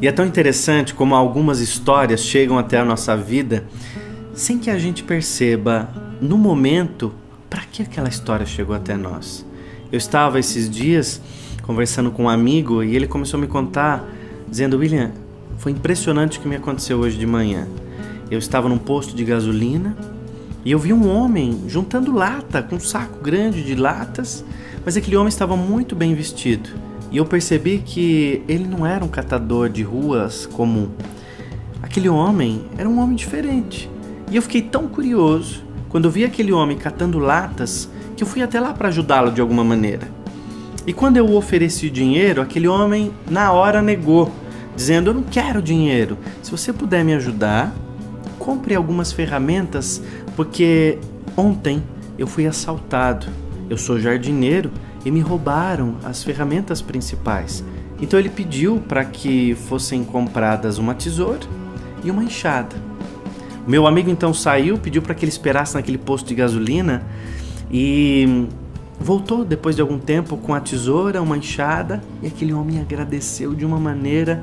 E é tão interessante como algumas histórias chegam até a nossa vida sem que a gente perceba, no momento, para que aquela história chegou até nós. Eu estava esses dias conversando com um amigo e ele começou a me contar, dizendo: William, foi impressionante o que me aconteceu hoje de manhã. Eu estava num posto de gasolina e eu vi um homem juntando lata, com um saco grande de latas, mas aquele homem estava muito bem vestido. E eu percebi que ele não era um catador de ruas comum. Aquele homem era um homem diferente. E eu fiquei tão curioso quando eu vi aquele homem catando latas que eu fui até lá para ajudá-lo de alguma maneira. E quando eu ofereci dinheiro, aquele homem na hora negou, dizendo: eu não quero dinheiro. Se você puder me ajudar, compre algumas ferramentas, porque ontem eu fui assaltado. Eu sou jardineiro e me roubaram as ferramentas principais. Então ele pediu para que fossem compradas uma tesoura e uma enxada. O meu amigo então saiu, pediu para que ele esperasse naquele posto de gasolina e voltou depois de algum tempo com a tesoura, uma enxada, e aquele homem agradeceu de uma maneira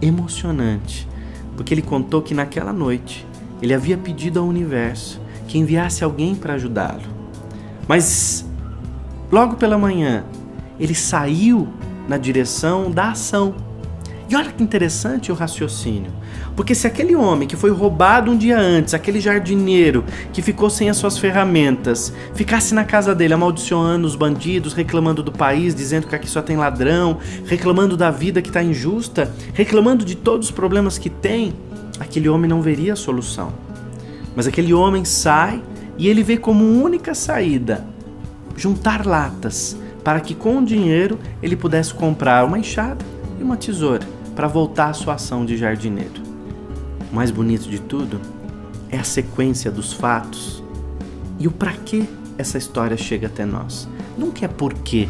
emocionante, porque ele contou que naquela noite ele havia pedido ao universo que enviasse alguém para ajudá-lo. Mas logo pela manhã, ele saiu na direção da ação. E olha que interessante o raciocínio. Porque se aquele homem que foi roubado um dia antes, aquele jardineiro que ficou sem as suas ferramentas, ficasse na casa dele amaldiçoando os bandidos, reclamando do país, dizendo que aqui só tem ladrão, reclamando da vida que está injusta, reclamando de todos os problemas que tem, aquele homem não veria a solução. Mas aquele homem sai e ele vê como única saída juntar latas, para que com o dinheiro ele pudesse comprar uma enxada e uma tesoura para voltar à sua ação de jardineiro. O mais bonito de tudo é a sequência dos fatos e o para que essa história chega até nós. Nunca é por quê.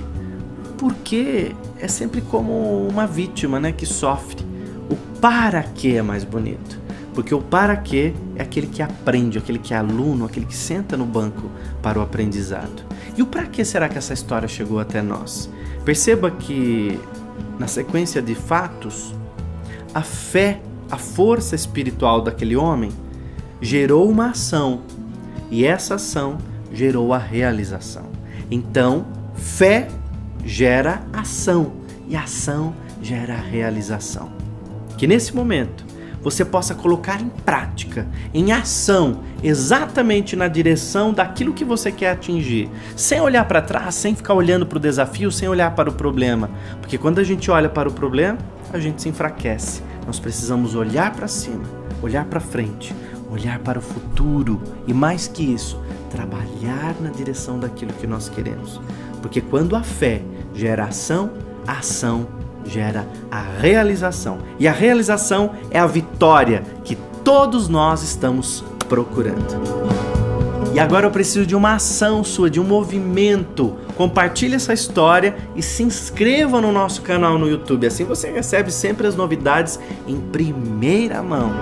Porque é sempre como uma vítima, né, que sofre. O para que é mais bonito. Porque o para quê é aquele que aprende, aquele que é aluno, aquele que senta no banco para o aprendizado. E o para que será que essa história chegou até nós? Perceba que, na sequência de fatos, a fé, a força espiritual daquele homem gerou uma ação. E essa ação gerou a realização. Então, fé gera ação. E ação gera realização. Que nesse momento você possa colocar em prática, em ação, exatamente na direção daquilo que você quer atingir, sem olhar para trás, sem ficar olhando para o desafio, sem olhar para o problema, porque quando a gente olha para o problema, a gente se enfraquece. Nós precisamos olhar para cima, olhar para frente, olhar para o futuro e, mais que isso, trabalhar na direção daquilo que nós queremos, porque quando a fé gera ação, a ação gera a realização. E a realização é a vitória que todos nós estamos procurando. E agora eu preciso de uma ação sua, de um movimento. Compartilhe essa história e se inscreva no nosso canal no YouTube. Assim você recebe sempre as novidades em primeira mão.